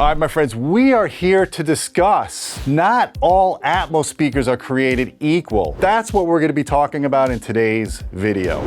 All right, my friends, we are here to discuss not all Atmos speakers are created equal. That's what we're going to be talking about in today's video.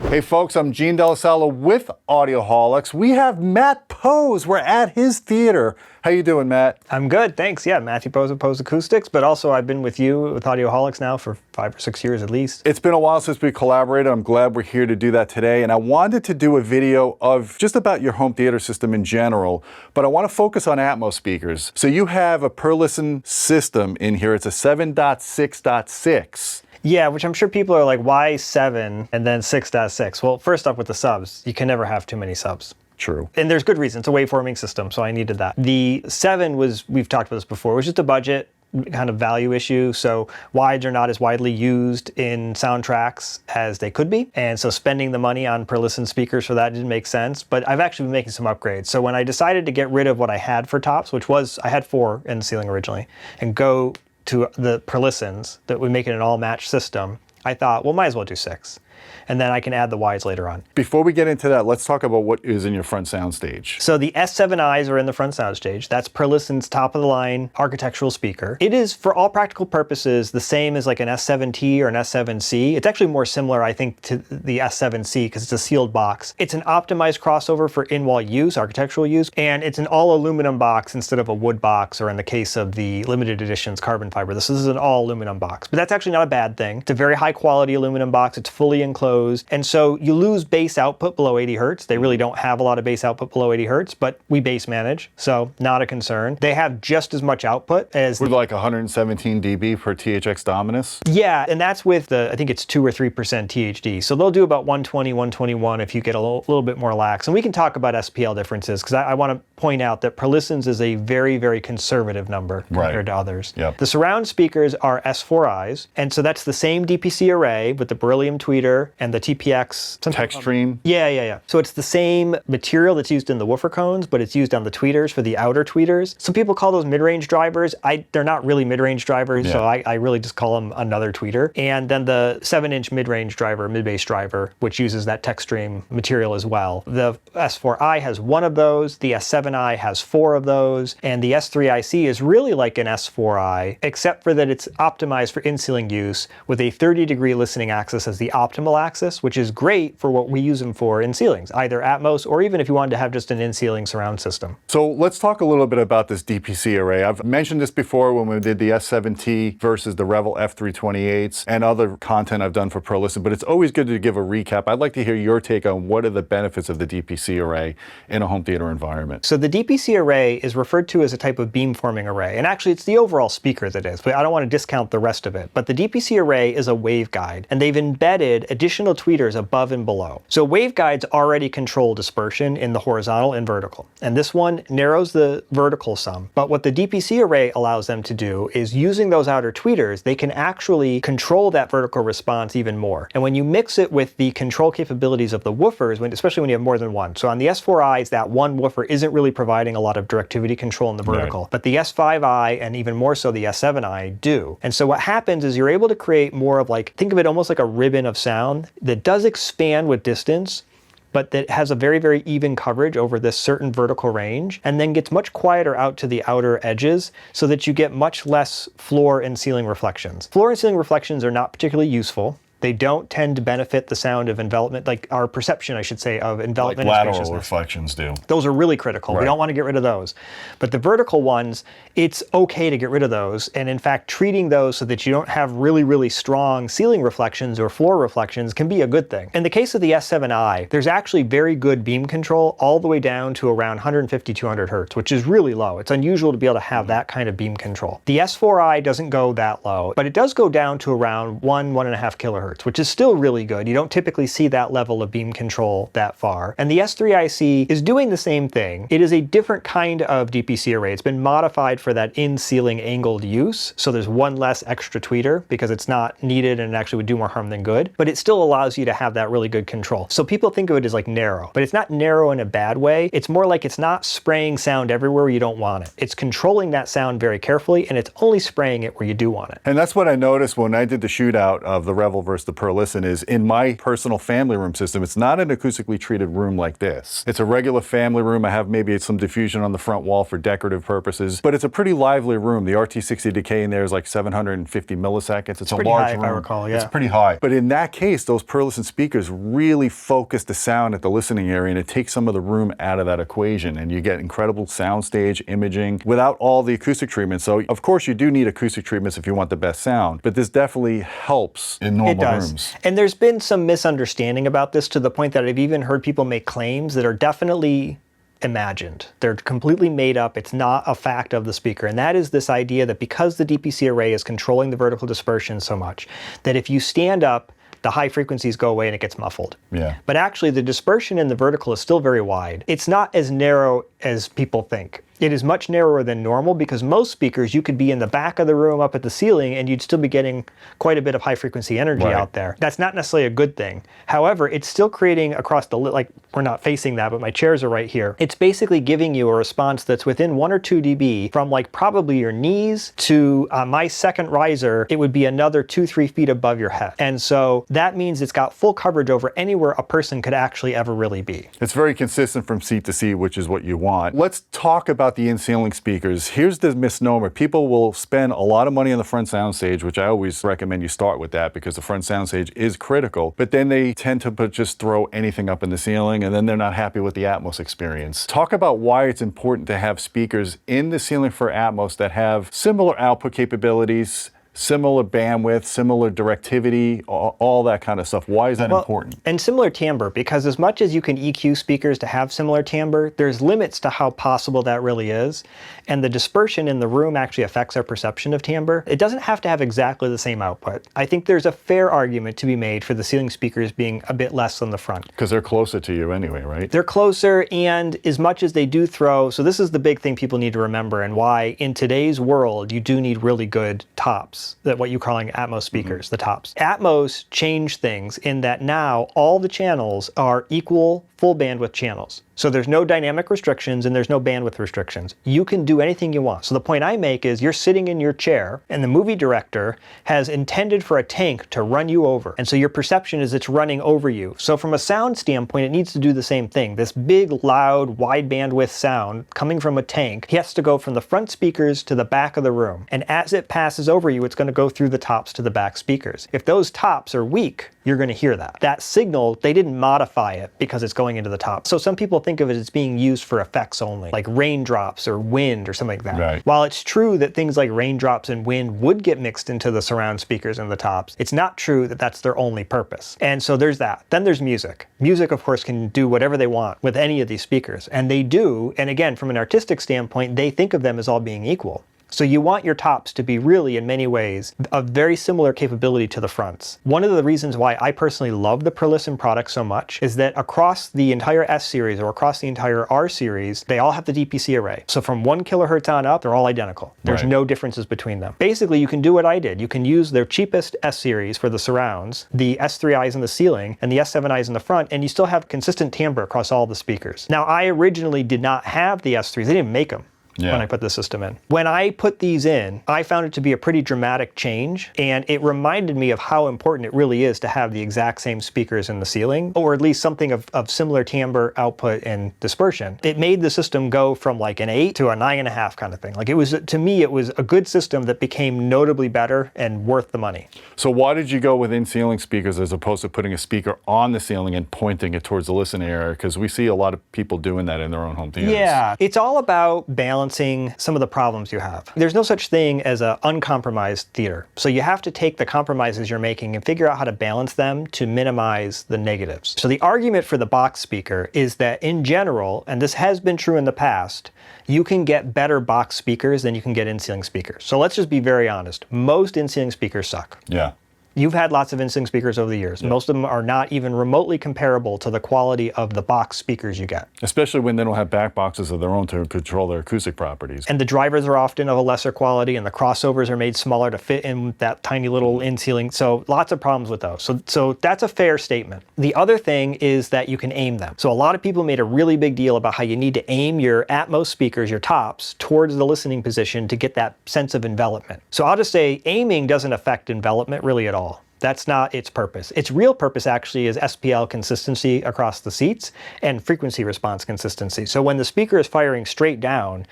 Hey folks, I'm Gene Delasala with Audioholics. We have Matt Pose. We're at his theater. How you doing, Matt? I'm good, thanks. Yeah, Matthew Pose of Pose Acoustics, but also I've been with you with Audioholics now for 5 or 6 years at least. It's been a while since we collaborated. I'm glad we're here to do that today. And I wanted to do a video of just about your home theater system in general, but I want to focus on Atmos speakers. So you have a Perlisten system in here. It's a 7.6.6. Yeah, which I'm sure people are like, why 7 and then 6.6? Well, first off with the subs, you can never have too many subs. True. And there's good reason. It's a waveforming system, so I needed that. The 7 was, we've talked about this before, it was just a budget kind of value issue. So wides are not as widely used in soundtracks as they could be. And so spending the money on Perlisten speakers for that didn't make sense. But I've actually been making some upgrades. So when I decided to get rid of what I had for tops, which was, I had 4 in the ceiling originally, and go to the Perlistens that would make it an all-match system, I thought, well, might as well do 6. And then I can add the wides later on. Before we get into that, let's talk about what is in your front soundstage. So the S7Is are in the front soundstage. That's Perlisten's top-of-the-line architectural speaker. It is, for all practical purposes, the same as like an S7T or an S7C. It's actually more similar, I think, to the S7C because it's a sealed box. It's an optimized crossover for in-wall use, architectural use, and it's an all-aluminum box instead of a wood box, or in the case of the limited editions, carbon fiber. This is an all-aluminum box, but that's actually not a bad thing. It's a very high-quality aluminum box. It's fully enclosed. And so you lose bass output below 80 hertz. They really don't have a lot of bass output below 80 hertz, but we bass manage, so not a concern. They have just as much output as... With like 117 dB per THX Dominus? Yeah, and that's with the, I think it's 2 or 3% THD. So they'll do about 120, 121 if you get a little bit more lax. And we can talk about SPL differences, because I want to point out that Perlisten's is a very, very conservative number compared to others. Yep. The surround speakers are S4Is, and so that's the same DPC array with the beryllium tweeter and the TPX tech stream. Yeah. So it's the same material that's used in the woofer cones, but it's used on the tweeters for the outer tweeters. Some people call those mid-range drivers. They're not really mid-range drivers, so I really just call them another tweeter. And then the 7-inch mid-range driver, mid-bass driver, which uses that tech stream material as well. The S4i has 1 of those, the S7i has 4 of those, and the S3ic is really like an S4i, except for that it's optimized for in-ceiling use with a 30-degree listening axis as the optimal axis, which is great for what we use them for in ceilings, either Atmos or even if you wanted to have just an in-ceiling surround system. So let's talk a little bit about this DPC array. I've mentioned this before when we did the S7T versus the Revel F328s and other content I've done for Perlisten, but it's always good to give a recap. I'd like to hear your take on what are the benefits of the DPC array in a home theater environment. So the DPC array is referred to as a type of beamforming array, and actually it's the overall speaker that is, but I don't want to discount the rest of it. But the DPC array is a waveguide, and they've embedded additional tweeters above and below. So waveguides already control dispersion in the horizontal and vertical, and this one narrows the vertical some. But what the DPC array allows them to do is, using those outer tweeters, they can actually control that vertical response even more. And when you mix it with the control capabilities of the woofers, especially when you have more than one. So on the S4Is, that one woofer isn't really providing a lot of directivity control in the vertical, but the S5i and even more so the S7i do. And so what happens is you're able to create more of like, think of it almost like a ribbon of sound that does expand with distance, but that has a very, very even coverage over this certain vertical range, and then gets much quieter out to the outer edges so that you get much less floor and ceiling reflections. Floor and ceiling reflections are not particularly useful. They don't tend to benefit the sound of envelopment, like our perception, I should say, of envelopment. Like lateral reflections do. Those are really critical. We don't want to get rid of those. But the vertical ones, it's okay to get rid of those. And in fact, treating those so that you don't have really, really strong ceiling reflections or floor reflections can be a good thing. In the case of the S7i, there's actually very good beam control all the way down to around 150, 200 hertz, which is really low. It's unusual to be able to have that kind of beam control. The S4i doesn't go that low, but it does go down to around 1.5 kilohertz. kilohertz, which is still really good. You don't typically see that level of beam control that far. And the S3ic is doing the same thing. It is a different kind of DPC array. It's been modified for that in-ceiling angled use. So there's one less extra tweeter because it's not needed and it actually would do more harm than good. But it still allows you to have that really good control. So people think of it as like narrow, but it's not narrow in a bad way. It's more like it's not spraying sound everywhere where you don't want it. It's controlling that sound very carefully, and it's only spraying it where you do want it. And that's what I noticed when I did the shootout of the Revel versus the Perlisten is in my personal family room system, it's not an acoustically treated room like this. It's a regular family room. I have maybe some diffusion on the front wall for decorative purposes, but it's a pretty lively room. The RT60 decay in there is like 750 milliseconds. It's a pretty large high, room. if I recall, yeah. It's pretty high. But in that case, those Perlisten speakers really focus the sound at the listening area, and it takes some of the room out of that equation, and you get incredible soundstage imaging without all the acoustic treatments. So of course you do need acoustic treatments if you want the best sound, but this definitely helps in normal rooms. And there's been some misunderstanding about this to the point that I've even heard people make claims that are definitely imagined. They're completely made up. It's not a fact of the speaker. And that is this idea that because the DPC array is controlling the vertical dispersion so much, that if you stand up, the high frequencies go away and it gets muffled. Yeah. But actually the dispersion in the vertical is still very wide. It's not as narrow as people think. It is much narrower than normal because most speakers, you could be in the back of the room up at the ceiling and you'd still be getting quite a bit of high frequency energy out there. That's not necessarily a good thing. However, it's still creating across the, like we're not facing that, but my chairs are right here. It's basically giving you a response that's within 1 or 2 dB from like probably your knees to my second riser, it would be another 2-3 feet above your head. And so that means it's got full coverage over anywhere a person could actually ever really be. It's very consistent from seat to seat, which is what you want. Let's talk about the in-ceiling speakers. Here's the misnomer. People will spend a lot of money on the front soundstage, which I always recommend you start with that because the front soundstage is critical, but then they tend to just throw anything up in the ceiling and then they're not happy with the Atmos experience. Talk about why it's important to have speakers in the ceiling for Atmos that have similar output capabilities, similar bandwidth, similar directivity, all that kind of stuff. Why is that important? And similar timbre, because as much as you can EQ speakers to have similar timbre, there's limits to how possible that really is. And the dispersion in the room actually affects our perception of timbre. It doesn't have to have exactly the same output. I think there's a fair argument to be made for the ceiling speakers being a bit less than the front. Because they're closer to you anyway, right? They're closer, and as much as they do throw, so this is the big thing people need to remember and why in today's world you do need really good tops. That what you're calling Atmos speakers, the tops. Atmos changed things in that now all the channels are equal full bandwidth channels. So there's no dynamic restrictions and there's no bandwidth restrictions. You can do anything you want. So the point I make is you're sitting in your chair and the movie director has intended for a tank to run you over. And so your perception is it's running over you. So from a sound standpoint, it needs to do the same thing. This big, loud, wide bandwidth sound coming from a tank, he has to go from the front speakers to the back of the room. And as it passes over you, it's going to go through the tops to the back speakers. If those tops are weak, you're going to hear that. That signal, they didn't modify it because it's going into the top. So some people think of it as being used for effects only, like raindrops or wind or something like that. Right. While it's true that things like raindrops and wind would get mixed into the surround speakers and the tops, it's not true that that's their only purpose. And so there's that. Then there's music. Music, of course, can do whatever they want with any of these speakers. And they do, and again, from an artistic standpoint, they think of them as all being equal. So you want your tops to be really, in many ways, of very similar capability to the fronts. One of the reasons why I personally love the Perlisten product so much is that across the entire S series or across the entire R series, they all have the DPC array. So from 1 kilohertz on up, they're all identical. There's no differences between them. Basically, you can do what I did. You can use their cheapest S series for the surrounds, the S3i's in the ceiling, and the S7i's in the front, and you still have consistent timbre across all the speakers. Now, I originally did not have the S3s. They didn't make them. When I put the system in. When I put these in, I found it to be a pretty dramatic change, and it reminded me of how important it really is to have the exact same speakers in the ceiling, or at least something of similar timbre, output, and dispersion. It made the system go from like an 8 to a 9.5 kind of thing. Like it was, to me, it was a good system that became notably better and worth the money. So why did you go with in-ceiling speakers as opposed to putting a speaker on the ceiling and pointing it towards the listening area? Because we see a lot of people doing that in their own home theaters. Yeah, it's all about balancing some of the problems you have. There's no such thing as an uncompromised theater. So you have to take the compromises you're making and figure out how to balance them to minimize the negatives. So the argument for the box speaker is that in general, and this has been true in the past, you can get better box speakers than you can get in-ceiling speakers. So let's just be very honest. Most in-ceiling speakers suck. Yeah. You've had lots of in-sync speakers over the years. Most of them are not even remotely comparable to the quality of the box speakers you get. Especially when they don't have back boxes of their own to control their acoustic properties. And the drivers are often of a lesser quality, and the crossovers are made smaller to fit in that tiny little in-ceiling. So lots of problems with those. So that's a fair statement. The other thing is that you can aim them. So a lot of people made a really big deal about how you need to aim your Atmos speakers, your tops, towards the listening position to get that sense of envelopment. So I'll just say aiming doesn't affect envelopment really at all. That's not its purpose. Its real purpose actually is SPL consistency across the seats and frequency response consistency. So when the speaker is firing straight down,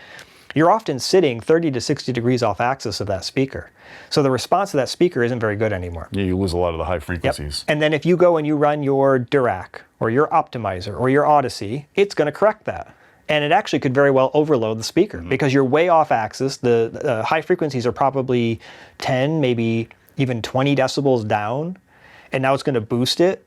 you're often sitting 30 to 60 degrees off axis of that speaker. So the response to that speaker isn't very good anymore. Yeah, you lose a lot of the high frequencies. And then if you go and you run your Dirac or your Optimizer or your Odyssey, it's going to correct that. And it actually could very well overload the speaker because you're way off axis. The high frequencies are probably 10, maybe even 20 decibels down, and now it's going to boost it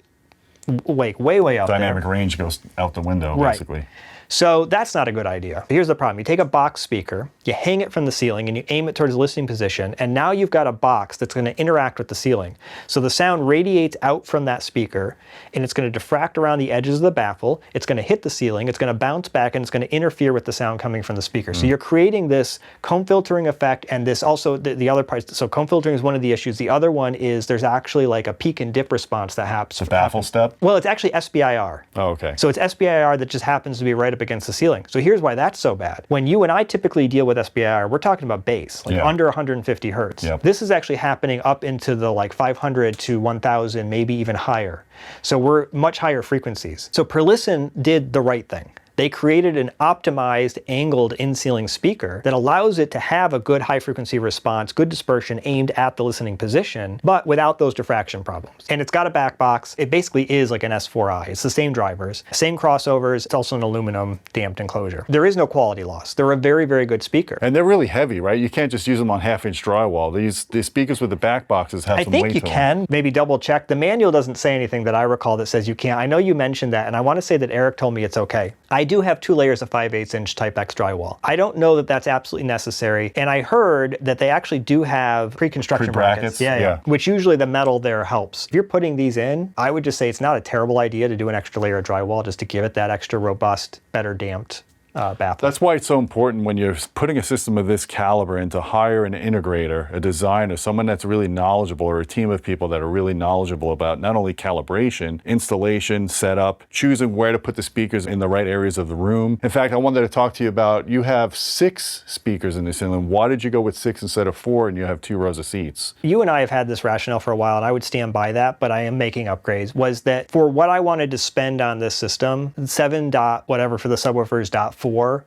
way up there. Dynamic range goes out the window, basically. So that's not a good idea. Here's the problem. You take a box speaker, you hang it from the ceiling, and you aim it towards the listening position, and now you've got a box that's going to interact with the ceiling. So the sound radiates out from that speaker, and it's going to diffract around the edges of the baffle, it's going to hit the ceiling, it's going to bounce back, and it's going to interfere with the sound coming from the speaker. So you're creating this comb filtering effect, and this also, the other parts, so comb filtering is one of the issues. The other one is there's actually like a peak and dip response that happens. The baffle step? Well, it's actually SBIR. Oh, okay. So it's SBIR that just happens to be right up against the ceiling. So here's why that's so bad. When you and I typically deal with SBIR, we're talking about bass, like under 150 hertz. This is actually happening up into the like 500 to 1000, maybe even higher. So we're much higher frequencies. So Perlisten did the right thing. They created an optimized angled in-ceiling speaker that allows it to have a good high frequency response, good dispersion aimed at the listening position, but without those diffraction problems. And it's got a back box. It basically is like an S4i. It's the same drivers, same crossovers. It's also an aluminum damped enclosure. There is no quality loss. They're a very, very good speaker. And they're really heavy, right? You can't just use them on half-inch drywall. These speakers with the back boxes have some weight to them. I think you can. Maybe double check. The manual doesn't say anything that I recall that says you can't. I know you mentioned that, and I want to say that Eric told me it's okay. I do have 2 layers of 5/8" Type X drywall. I don't know that that's absolutely necessary, and I heard that they actually do have pre-construction brackets. Yeah. Which usually the metal there helps. If you're putting these in, I would just say it's not a terrible idea to do an extra layer of drywall just to give it that extra robust, better damped baffle. That's why it's so important when you're putting a system of this caliber and to hire an integrator, a designer, someone that's really knowledgeable, or a team of people that are really knowledgeable about not only calibration, installation, setup, choosing where to put the speakers in the right areas of the room. In fact, I wanted to talk to you about, you have 6 speakers in this ceiling. Why did you go with 6 instead of 4 and you have 2 rows of seats? You and I have had this rationale for a while, and I would stand by that, but I am making upgrades, was that for what I wanted to spend on this system, 7 dot whatever for the subwoofers, dot 4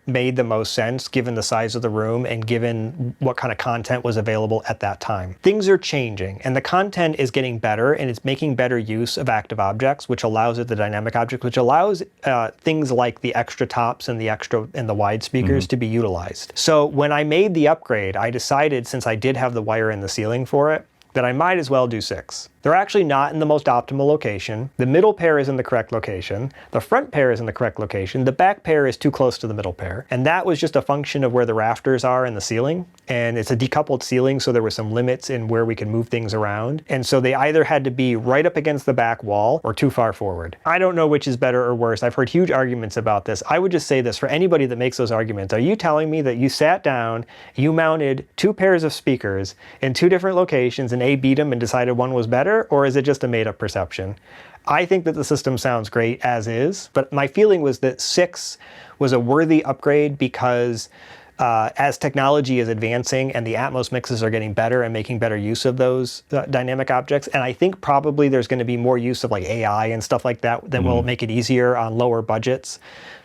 made the most sense given the size of the room and given what kind of content was available at that time. Things are changing, and the content is getting better, and it's making better use of active objects, which allows it, the dynamic objects, which allows things like the extra tops and the wide speakers to be utilized. So when I made the upgrade, I decided, since I did have the wire in the ceiling for it, that I might as well do 6. They're actually not in the most optimal location. The middle pair is in the correct location. The front pair is in the correct location. The back pair is too close to the middle pair. And that was just a function of where the rafters are in the ceiling. And it's a decoupled ceiling, so there were some limits in where we can move things around. And so they either had to be right up against the back wall or too far forward. I don't know which is better or worse. I've heard huge arguments about this. I would just say this for anybody that makes those arguments. Are you telling me that you sat down, you mounted 2 pairs of speakers in 2 different locations and A beat them and decided one was better? Or is it just a made-up perception? I think that the system sounds great as is, but my feeling was that 6 was a worthy upgrade because as technology is advancing and the Atmos mixes are getting better and making better use of those dynamic objects, and I think probably there's going to be more use of like AI and stuff like that that will make it easier on lower budgets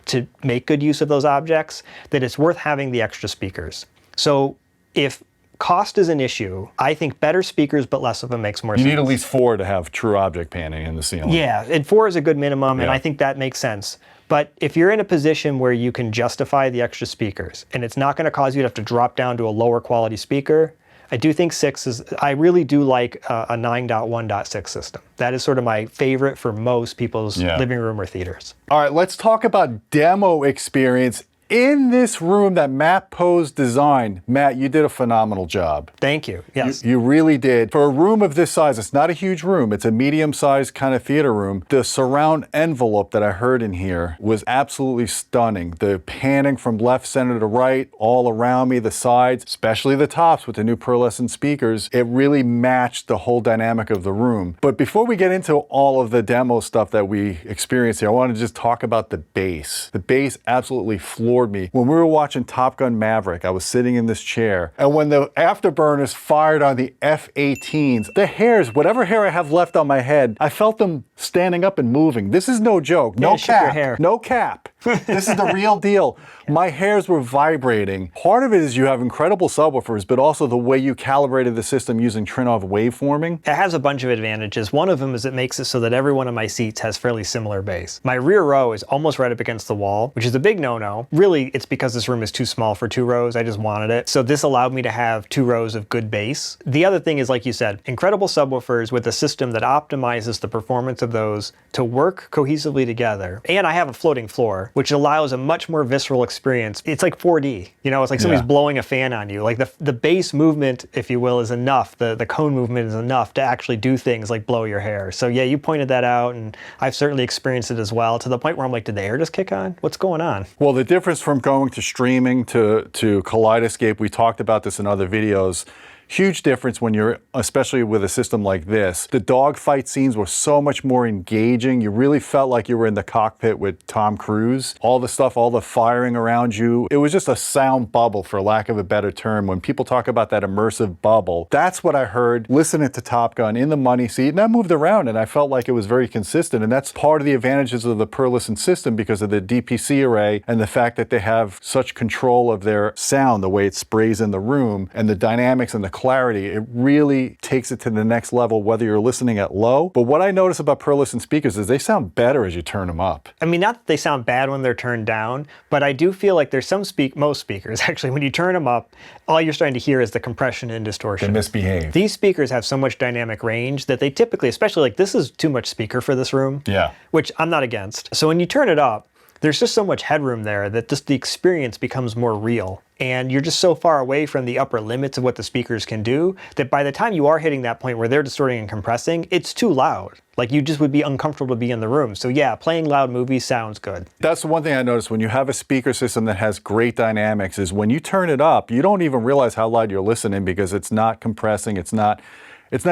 to make good use of those objects, that it's worth having the extra speakers. So if cost is an issue, I think better speakers but less of them makes more sense. You need at least 4 to have true object panning in the ceiling. Yeah, and 4 is a good minimum, and I think that makes sense. But if you're in a position where you can justify the extra speakers, and it's not going to cause you to have to drop down to a lower quality speaker, I do think 6 is, I really do like a 9.1.6 system. That is sort of my favorite for most people's living room or theaters. All right, let's talk about demo experience in this room that Matt Poe's designed, Matt, you did a phenomenal job. Thank you. Yes. You really did. For a room of this size, it's not a huge room, it's a medium-sized kind of theater room. The surround envelope that I heard in here was absolutely stunning. The panning from left, center to right, all around me, the sides, especially the tops with the new Perlisten speakers, it really matched the whole dynamic of the room. But before we get into all of the demo stuff that we experienced here, I want to just talk about the bass. The bass absolutely floored me. When we were watching Top Gun Maverick, I was sitting in this chair, and when the afterburners fired on the F-18s, the hairs, whatever hair I have left on my head, I felt them standing up and moving. This is no joke. No cap. No cap. This is the real deal. My hairs were vibrating. Part of it is you have incredible subwoofers, but also the way you calibrated the system using Trinnov Waveforming. It has a bunch of advantages. One of them is it makes it so that every one of my seats has fairly similar bass. My rear row is almost right up against the wall, which is a big no-no. Really, it's because this room is too small for 2 rows. I just wanted it. So this allowed me to have 2 rows of good bass. The other thing is, like you said, incredible subwoofers with a system that optimizes the performance of those to work cohesively together. And I have a floating floor, which allows a much more visceral experience. It's like 4D, you know, it's like somebody's blowing a fan on you. Like the bass movement, if you will, is enough. The cone movement is enough to actually do things like blow your hair. So yeah, you pointed that out, and I've certainly experienced it as well, to the point where I'm like, did the air just kick on? What's going on? Well, the difference from going to streaming to Kaleidoscape, we talked about this in other videos. Huge difference when you're, especially with a system like this. The dogfight scenes were so much more engaging. You really felt like you were in the cockpit with Tom Cruise. All the stuff, all the firing around you. It was just a sound bubble, for lack of a better term. When people talk about that immersive bubble, that's what I heard listening to Top Gun in the money seat. And I moved around and I felt like it was very consistent. And that's part of the advantages of the Perlisten system because of the DPC array and the fact that they have such control of their sound, the way it sprays in the room and the dynamics and the clarity. It really takes it to the next level, whether you're listening at low. But what I notice about Perlisten speakers is they sound better as you turn them up. I mean, not that they sound bad when they're turned down, but I do feel like there's most speakers, actually, when you turn them up, all you're starting to hear is the compression and distortion. They misbehave. These speakers have so much dynamic range that they typically, especially like this is too much speaker for this room, which I'm not against. So when you turn it up, there's just so much headroom there that just the experience becomes more real. And you're just so far away from the upper limits of what the speakers can do that by the time you are hitting that point where they're distorting and compressing, it's too loud. Like you just would be uncomfortable to be in the room. So yeah, playing loud movies sounds good. That's the one thing I noticed when you have a speaker system that has great dynamics is when you turn it up, you don't even realize how loud you're listening because it's not compressing, it's not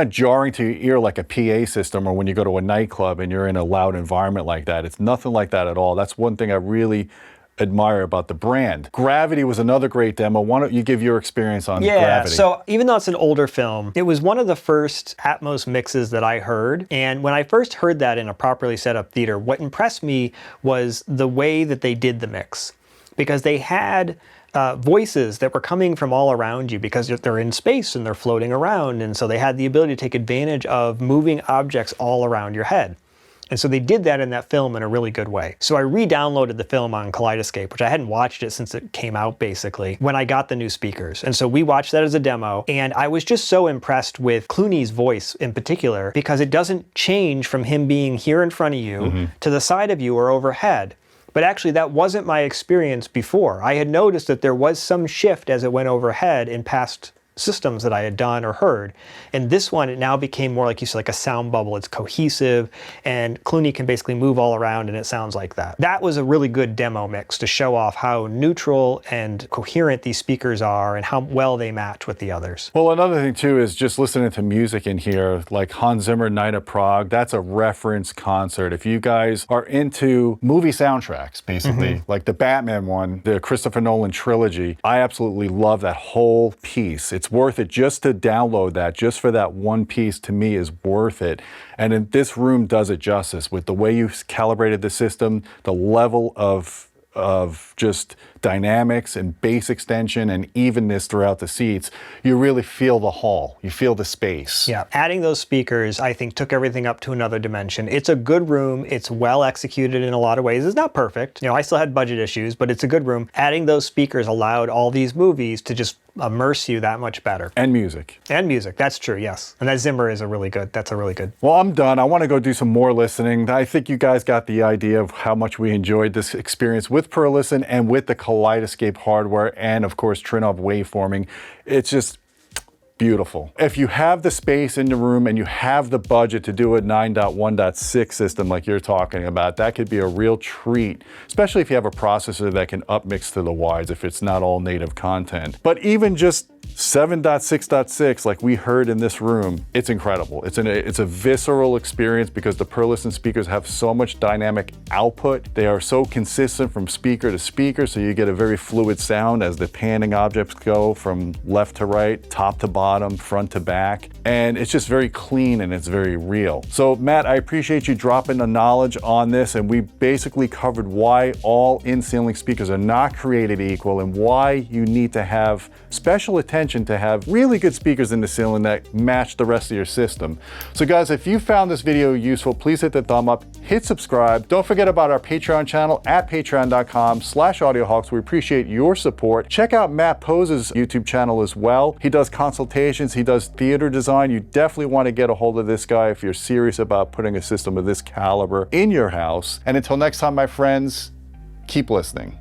jarring to your ear like a PA system or when you go to a nightclub and you're in a loud environment like that. It's nothing like that at all. That's one thing I really admire about the brand. Gravity was another great demo. Why don't you give your experience on Gravity? So even though it's an older film, it was one of the first Atmos mixes that I heard. And when I first heard that in a properly set up theater, what impressed me was the way that they did the mix. Because they had voices that were coming from all around you because they're in space and they're floating around. And so they had the ability to take advantage of moving objects all around your head. And so they did that in that film in a really good way. So I re-downloaded the film on Kaleidoscape, which I hadn't watched it since it came out basically, when I got the new speakers. And so we watched that as a demo, and I was just so impressed with Clooney's voice in particular, because it doesn't change from him being here in front of you to the side of you or overhead. But actually that wasn't my experience before. I had noticed that there was some shift as it went overhead in past systems that I had done or heard. And this one, it now became more like you said, like a sound bubble. It's cohesive and Clooney can basically move all around and it sounds like that. That was a really good demo mix to show off how neutral and coherent these speakers are and how well they match with the others. Well, another thing too is just listening to music in here, like Hans Zimmer, Night of Prague, that's a reference concert. If you guys are into movie soundtracks, basically, like the Batman one, the Christopher Nolan trilogy, I absolutely love that whole piece. It's worth it just to download that, just for that one piece, to me is worth it. And this room does it justice with the way you calibrated the system, the level of just dynamics and bass extension and evenness throughout the seats. You really feel the hall, you feel the space. Yeah, adding those speakers, I think, took everything up to another dimension. It's a good room, it's well executed in a lot of ways. It's not perfect, you know, I still had budget issues, but it's a good room. Adding those speakers allowed all these movies to just immerse you that much better. And music. And music, that's true, yes. And that Zimmer is that's a really good. Well, I'm done. I want to go do some more listening. I think you guys got the idea of how much we enjoyed this experience with Perlisten and with the Kaleidoscape hardware, and of course Trinnov Waveforming. It's just beautiful. If you have the space in the room and you have the budget to do a 9.1.6 system like you're talking about, that could be a real treat, especially if you have a processor that can upmix to the wides if it's not all native content. But even just 7.6.6 like we heard in this room, it's incredible. It's a visceral experience because the Perlisten speakers have so much dynamic output. They are so consistent from speaker to speaker, so you get a very fluid sound as the panning objects go from left to right, top to bottom, front to back, and it's just very clean and it's very real. So Matt, I appreciate you dropping the knowledge on this, and we basically covered why all in-ceiling speakers are not created equal and why you need to have special attention to have really good speakers in the ceiling that match the rest of your system. So guys, if you found this video useful, please hit the thumb up, hit subscribe. Don't forget about our Patreon channel at patreon.com/Audioholics. We appreciate your support. Check out Matt Pose's YouTube channel as well. He does consultations, he does theater design. You definitely want to get a hold of this guy if you're serious about putting a system of this caliber in your house. And until next time, my friends, keep listening.